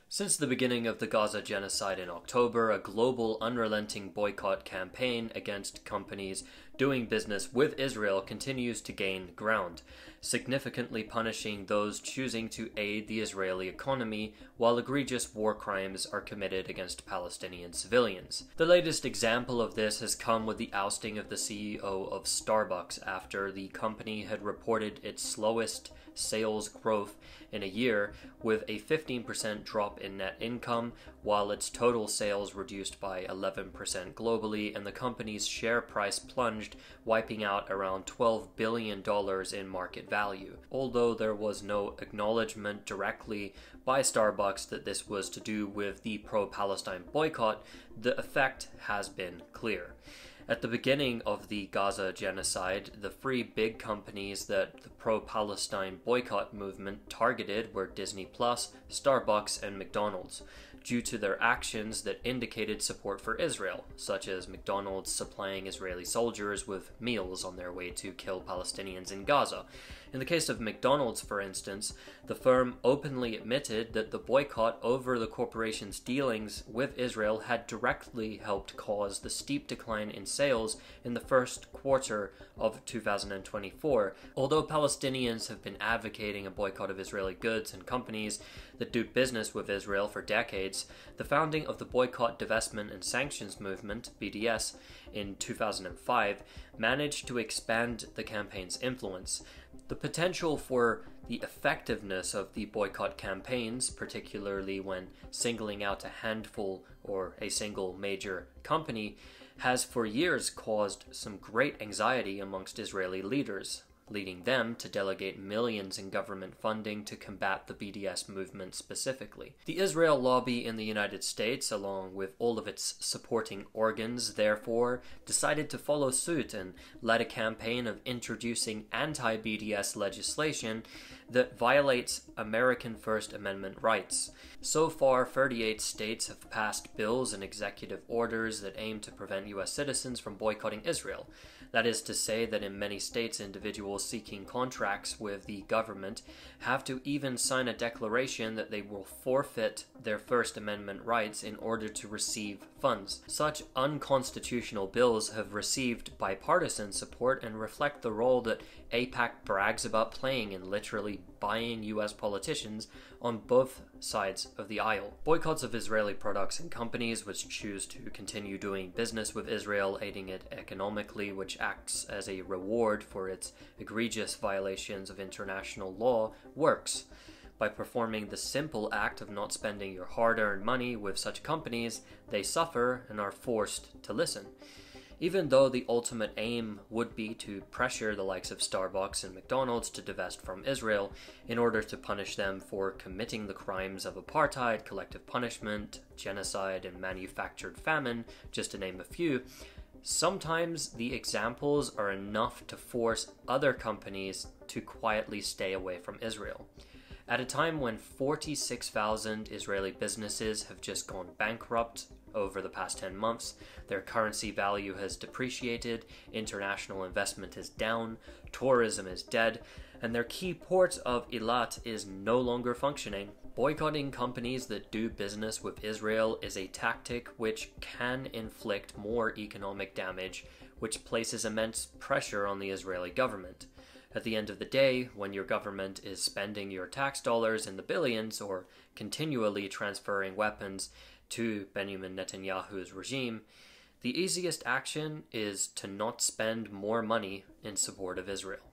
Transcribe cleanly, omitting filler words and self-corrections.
Since the beginning of the Gaza genocide in October, a global unrelenting boycott campaign against companies doing business with Israel continues to gain ground, significantly punishing those choosing to aid the Israeli economy while egregious war crimes are committed against Palestinian civilians. The latest example of this has come with the ousting of the CEO of Starbucks after the company had reported its slowest sales growth in a year, with a 15% drop in net income, while its total sales reduced by 11% globally, and the company's share price plunged, wiping out around $12 billion in market value. Although there was no acknowledgement directly by Starbucks that this was to do with the pro-Palestine boycott, the effect has been clear. At the beginning of the Gaza genocide, the three big companies that the pro-Palestine boycott movement targeted were Disney+, Starbucks, and McDonald's, due to their actions that indicated support for Israel, such as McDonald's supplying Israeli soldiers with meals on their way to kill Palestinians in Gaza. In the case of McDonald's, for instance, the firm openly admitted that the boycott over the corporation's dealings with Israel had directly helped cause the steep decline in sales in the first quarter of 2024. Although Palestinians have been advocating a boycott of Israeli goods and companies that do business with Israel for decades, the founding of the Boycott, Divestment and Sanctions Movement, BDS, in 2005 managed to expand the campaign's influence. The potential for the effectiveness of the boycott campaigns, particularly when singling out a handful or a single major company, has for years caused some great anxiety amongst Israeli leaders, leading them to delegate millions in government funding to combat the BDS movement specifically. The Israel lobby in the United States, along with all of its supporting organs, therefore, decided to follow suit and led a campaign of introducing anti-BDS legislation that violates American First Amendment rights. So far, 38 states have passed bills and executive orders that aim to prevent U.S. citizens from boycotting Israel. That is to say that in many states, individuals seeking contracts with the government have to even sign a declaration that they will forfeit their First Amendment rights in order to receive funds. Such unconstitutional bills have received bipartisan support and reflect the role that AIPAC brags about playing in literally buying U.S. politicians on both sides of the aisle. Boycotts of Israeli products and companies which choose to continue doing business with Israel, aiding it economically, which acts as a reward for its egregious violations of international law, works. By performing the simple act of not spending your hard-earned money with such companies, they suffer and are forced to listen. Even though the ultimate aim would be to pressure the likes of Starbucks and McDonald's to divest from Israel in order to punish them for committing the crimes of apartheid, collective punishment, genocide, and manufactured famine, just to name a few, sometimes the examples are enough to force other companies to quietly stay away from Israel. At a time when 46,000 Israeli businesses have just gone bankrupt over the past 10 months, their currency value has depreciated, international investment is down, tourism is dead, and their key port of Eilat is no longer functioning. Boycotting companies that do business with Israel is a tactic which can inflict more economic damage, which places immense pressure on the Israeli government. At the end of the day, when your government is spending your tax dollars in the billions or continually transferring weapons to Benjamin Netanyahu's regime, the easiest action is to not spend more money in support of Israel.